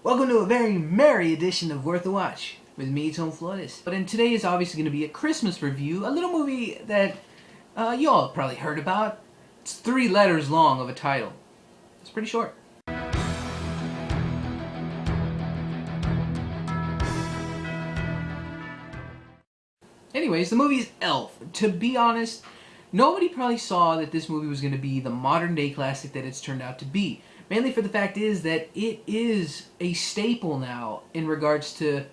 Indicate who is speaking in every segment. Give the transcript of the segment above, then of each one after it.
Speaker 1: Welcome to a very merry edition of Worth a Watch with me, Jon Flores. But today is obviously going to be a Christmas review, a little movie that you all probably heard about. It's 3 letters long of a title. It's pretty short. Anyways, the movie is Elf. To be honest, nobody probably saw that this movie was going to be the modern day classic that it's turned out to be. Mainly for the fact is that it is a staple now in regards to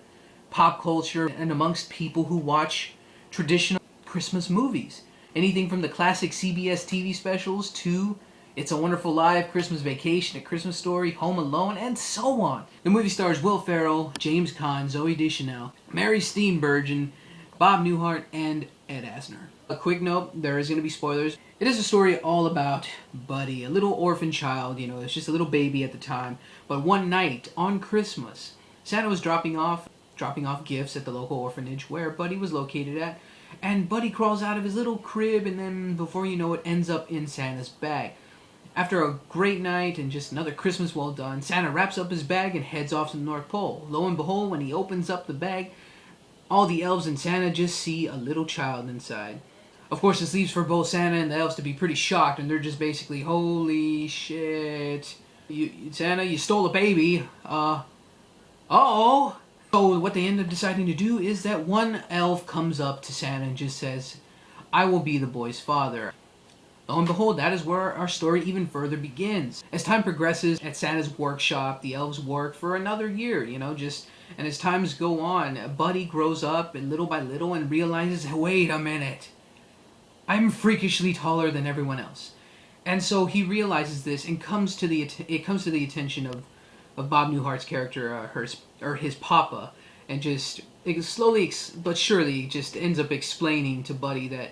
Speaker 1: pop culture and amongst people who watch traditional Christmas movies. Anything from the classic CBS TV specials to It's a Wonderful Life, Christmas Vacation, A Christmas Story, Home Alone, and so on. The movie stars Will Ferrell, James Caan, Zooey Deschanel, Mary Steenburgen, Bob Newhart, and Ed Asner. A quick note, there is going to be spoilers. It is a story all about Buddy, a little orphan child, it's just a little baby at the time. But one night on Christmas, Santa was dropping off gifts at the local orphanage where Buddy was located at. And Buddy crawls out of his little crib and then, before you know it, ends up in Santa's bag. After a great night and just another Christmas well done, Santa wraps up his bag and heads off to the North Pole. Lo and behold, when he opens up the bag, all the elves and Santa just see a little child inside. Of course, this leaves for both Santa and the elves to be pretty shocked, and they're just basically, holy shit, Santa, you stole a baby, uh-oh. So what they end up deciding to do is that one elf comes up to Santa and just says, I will be the boy's father. Lo and behold, that is where our story even further begins. As time progresses at Santa's workshop, the elves work for another year, and as times go on, Buddy grows up and little by little and realizes, wait a minute, I'm freakishly taller than everyone else. And so he realizes this and comes to the attention of Bob Newhart's character, his papa, and just slowly but surely just ends up explaining to Buddy that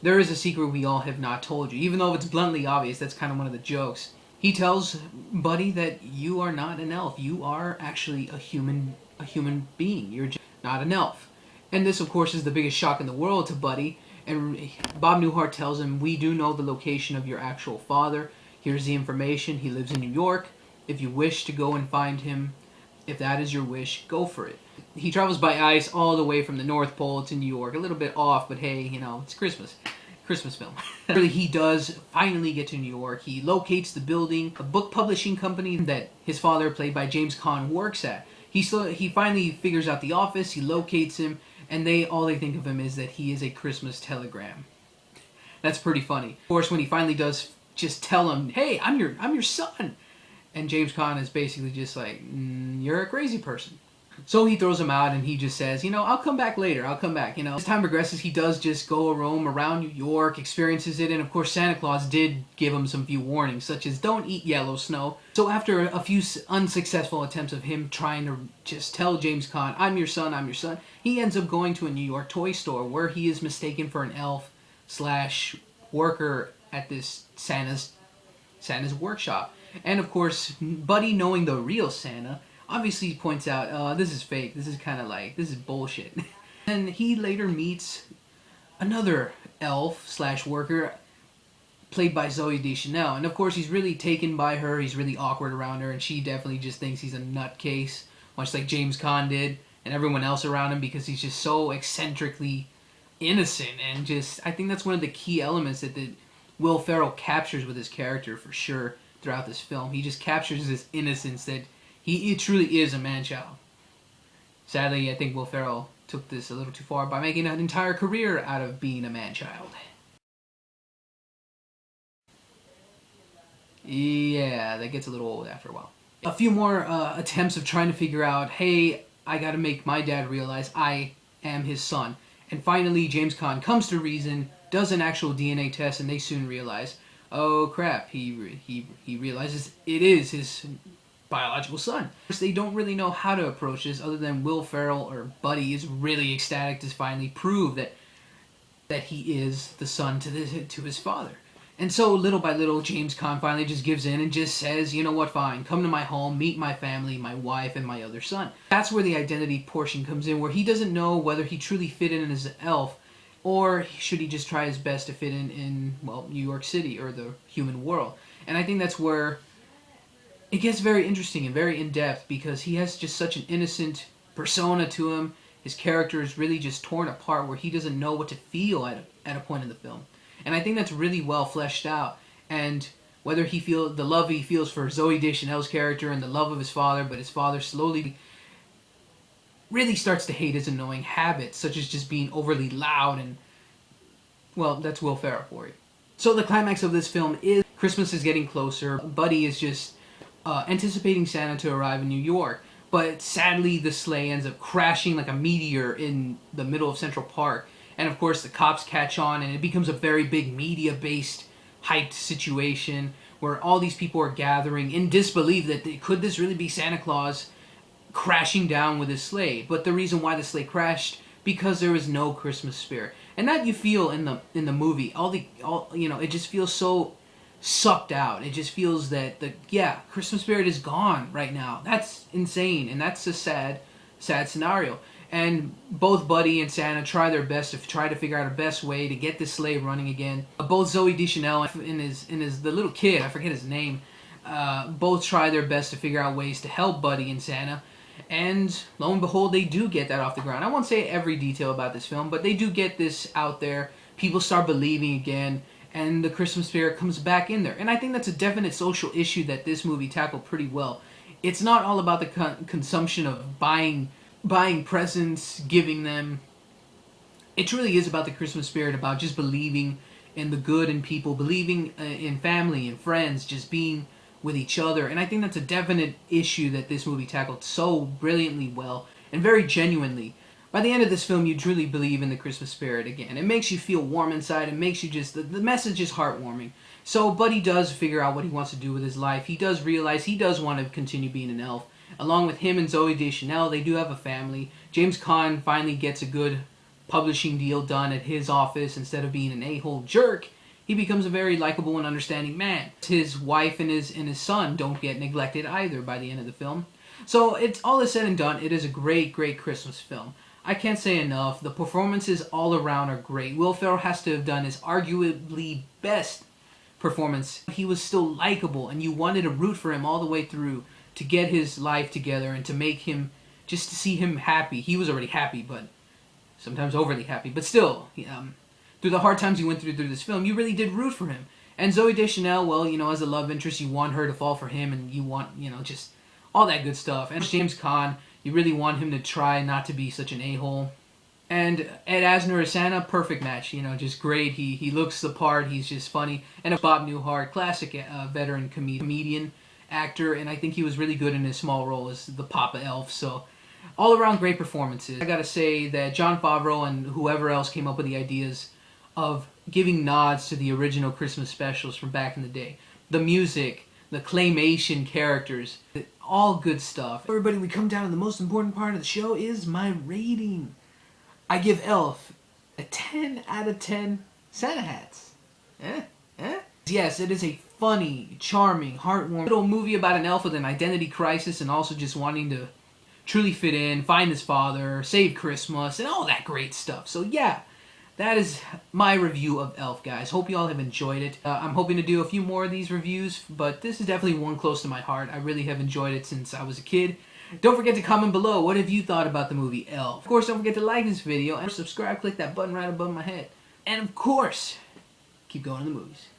Speaker 1: there is a secret we all have not told you. Even though it's bluntly obvious, that's kind of one of the jokes. He tells Buddy that you are not an elf. You are actually a human being. You're just not an elf. And this, of course, is the biggest shock in the world to Buddy. And Bob Newhart tells him, we do know the location of your actual father. Here's the information. He lives in New York. If you wish to go and find him, if that is your wish, go for it. He travels by ice all the way from the North Pole to New York. A little bit off, but hey, it's Christmas. Christmas film. Really, he does finally get to New York. He locates the building, a book publishing company that his father, played by James Caan, works at. He finally figures out the office, he locates him, and all they think of him is that he is a Christmas telegram. That's pretty funny. Of course, when he finally does just tell him, hey, I'm your son, and James Caan is basically just like, you're a crazy person. So he throws him out and he just says, I'll come back later, I'll come back. As time progresses, he does just go roam around New York, experiences it, and of course Santa Claus did give him some few warnings, such as don't eat yellow snow. So after a few unsuccessful attempts of him trying to just tell James Caan, I'm your son, he ends up going to a New York toy store where he is mistaken for an elf / worker at this Santa's workshop. And of course, Buddy, knowing the real Santa, obviously points out, this is fake, this is bullshit. And he later meets another elf / worker played by Zooey Deschanel. And of course he's really taken by her, he's really awkward around her, and she definitely just thinks he's a nutcase, much like James Caan did, and everyone else around him, because he's just so eccentrically innocent. And I think that's one of the key elements that Will Ferrell captures with his character for sure throughout this film. He just captures this innocence that he truly is a man-child. Sadly, I think Will Ferrell took this a little too far by making an entire career out of being a man-child. Yeah, that gets a little old after a while. A few more attempts of trying to figure out, hey, I gotta make my dad realize I am his son. And finally, James Caan comes to reason, does an actual DNA test, and they soon realize, oh crap, he realizes it is his biological son. They don't really know how to approach this other than Will Ferrell or Buddy is really ecstatic to finally prove that he is the son to his father. And so little by little, James Caan finally just gives in and just says, you know what, fine, come to my home, meet my family, my wife, and my other son. That's where the identity portion comes in, where he doesn't know whether he truly fit in as an elf, or should he just try his best to fit in New York City or the human world. And I think that's where it gets very interesting and very in-depth because he has just such an innocent persona to him. His character is really just torn apart where he doesn't know what to feel at a point in the film. And I think that's really well fleshed out. And whether he feels the love he feels for Zooey Deschanel's character and the love of his father, but his father slowly really starts to hate his annoying habits, such as just being overly loud and, well, that's Will Ferrell for you. So the climax of this film is Christmas is getting closer. Buddy is just anticipating Santa to arrive in New York. But sadly, the sleigh ends up crashing like a meteor in the middle of Central Park. And of course, the cops catch on, and it becomes a very big media-based, hyped situation where all these people are gathering in disbelief that could this really be Santa Claus crashing down with his sleigh. But the reason why the sleigh crashed, because there was no Christmas spirit. And that you feel in the movie. It just feels so sucked out. It just feels that Christmas spirit is gone right now. That's insane, and that's a sad scenario. And both Buddy and Santa try their best to try to figure out a best way to get this sleigh running again. Both Zooey Deschanel and the little kid, I forget his name, both try their best to figure out ways to help Buddy and Santa. And lo and behold, they do get that off the ground. I won't say every detail about this film, but they do get this out there. People start believing again, and the Christmas spirit comes back in there. And I think that's a definite social issue that this movie tackled pretty well. It's not all about the consumption of buying presents, giving them. It truly is about the Christmas spirit, about just believing in the good in people, believing in family and friends, just being with each other. And I think that's a definite issue that this movie tackled so brilliantly well and very genuinely. By the end of this film, you truly believe in the Christmas spirit again. It makes you feel warm inside. It makes you just... The message is heartwarming. So Buddy does figure out what he wants to do with his life. He does realize he does want to continue being an elf. Along with him and Zooey Deschanel, they do have a family. James Caan finally gets a good publishing deal done at his office. Instead of being an a-hole jerk, he becomes a very likable and understanding man. His wife and his son don't get neglected either by the end of the film. So it's all is said and done, it is a great, great Christmas film. I can't say enough. The performances all around are great. Will Ferrell has to have done his arguably best performance. He was still likable, and you wanted to root for him all the way through to get his life together and to make him, just to see him happy. He was already happy, but sometimes overly happy. But still, through the hard times he went through this film, you really did root for him. And Zooey Deschanel, well, as a love interest, you want her to fall for him, and you want, just all that good stuff. And James Caan, you really want him to try not to be such an a-hole. And Ed Asner as Santa, perfect match, just great. He looks the part, he's just funny. And Bob Newhart, classic veteran comedian, actor, and I think he was really good in his small role as the Papa Elf. So all around great performances. I gotta say that Jon Faverau and whoever else came up with the ideas of giving nods to the original Christmas specials from back in the day. The music, the claymation characters, all good stuff. Everybody, we come down to the most important part of the show is my rating. I give Elf a 10 out of 10 Santa hats. Yes, it is a funny, charming, heartwarming little movie about an elf with an identity crisis and also just wanting to truly fit in, find his father, save Christmas, and all that great stuff. So yeah, that is my review of Elf, guys. Hope you all have enjoyed it. I'm hoping to do a few more of these reviews, but this is definitely one close to my heart. I really have enjoyed it since I was a kid. Don't forget to comment below, what have you thought about the movie Elf? Of course, don't forget to like this video and subscribe, click that button right above my head. And of course, keep going to the movies.